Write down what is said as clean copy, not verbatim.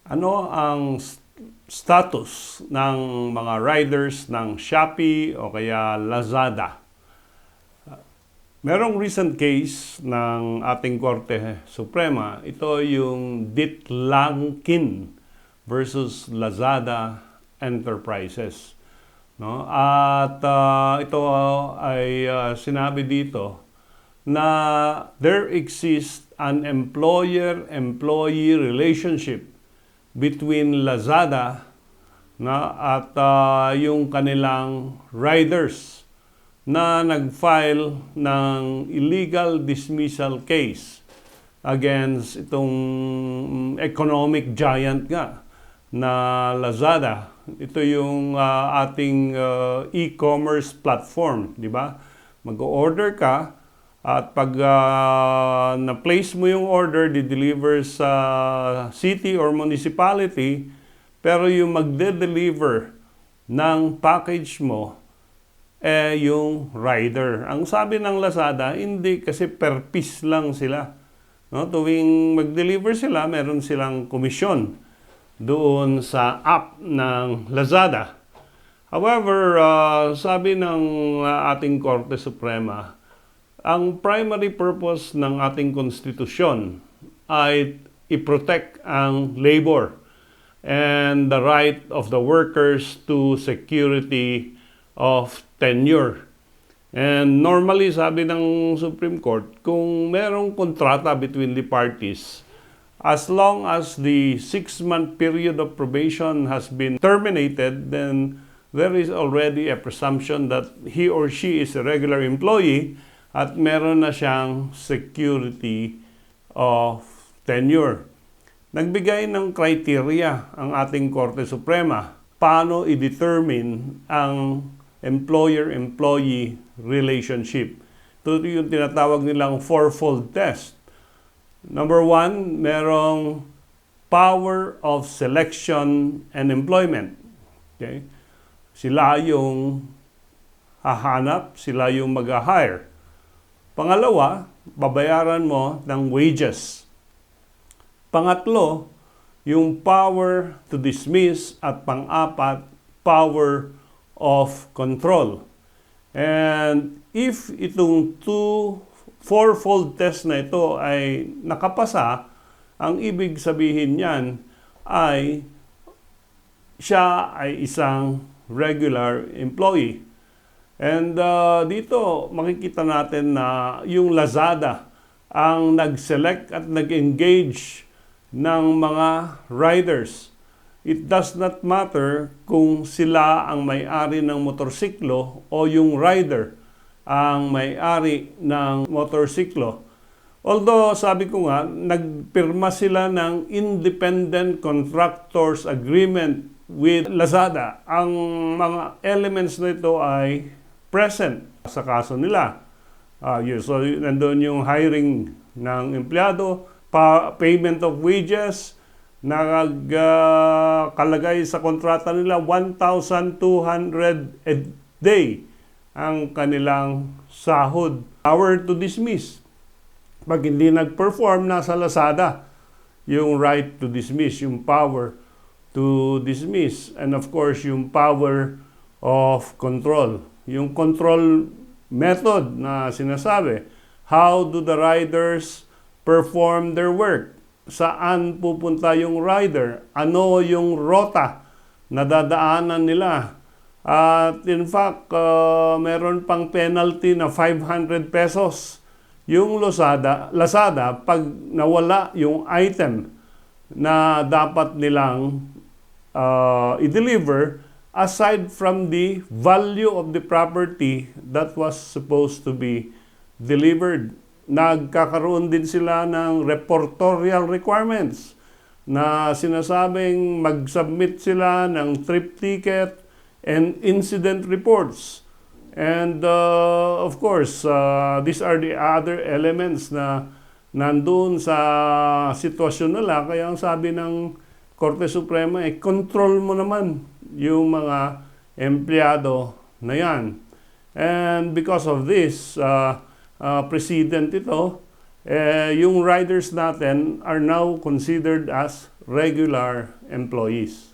Ano ang status ng mga riders ng Shopee o kaya Lazada? Merong recent case ng ating Korte Suprema. Ito yung Ditlangkin versus Lazada Enterprises. No? At ito ay sinabi dito na there exists an employer-employee relationship between Lazada at yung kanilang riders na nag-file ng illegal dismissal case against itong economic giant nga na Lazada. Ito yung ating e-commerce platform, di ba? Mag-order ka at pag na-place mo yung order, di-deliver sa city or municipality, pero yung magde-deliver ng package mo, yung rider. Ang sabi ng Lazada, hindi kasi per piece lang sila. No? Tuwing mag-deliver sila, meron silang komisyon doon sa app ng Lazada. However, sabi ng ating Korte Suprema, ang primary purpose ng ating konstitusyon ay i-protect ang labor and the right of the workers to security of tenure. And normally, sabi ng Supreme Court, kung merong kontrata between the parties, as long as the 6-month period of probation has been terminated, then there is already a presumption that he or she is a regular employee at meron na siyang security of tenure. Nagbigay ng criteria ang ating Korte Suprema paano i-determine ang employer-employee relationship. Ito yung tinatawag nilang fourfold test. Number 1, merong power of selection and employment. Okay? Sila yung hahanap, sila yung mag-hire. Pangalawa, babayaran mo ng wages. Pangatlo, yung power to dismiss at pang-apat, power of control. And if itong fourfold test na ito ay nakapasa, ang ibig sabihin niyan ay siya ay isang regular employee. And dito makikita natin na yung Lazada ang nag-select at nag-engage ng mga riders. It does not matter kung sila ang may-ari ng motorsiklo o yung rider ang may-ari ng motorsiklo. Although sabi ko nga, nagpirma sila ng Independent Contractors Agreement with Lazada. Ang mga elements na ito ay present sa kaso nila. So, nandun yung hiring ng empleyado, payment of wages, nagkalagay sa kontrata nila 1,200 a day ang kanilang sahod. Power to dismiss. Pag hindi nag-perform, nasa Lazada yung right to dismiss, yung power to dismiss. And of course, yung power of control. Yung control method na sinasabi. How do the riders perform their work? Saan pupunta yung rider? Ano yung rota na dadaanan nila? At in fact, meron pang penalty na 500 pesos yung Lazada pag nawala yung item na dapat nilang i-deliver aside from the value of the property that was supposed to be delivered. Nagkakaroon din sila ng reportorial requirements na sinasabing mag-submit sila ng trip ticket and incident reports. And of course, these are the other elements na nandun sa sitwasyon nila. Kaya ang sabi ng Korte Suprema, control mo naman yung mga empleyado na yan. And because of this, precedent ito, yung riders natin are now considered as regular employees.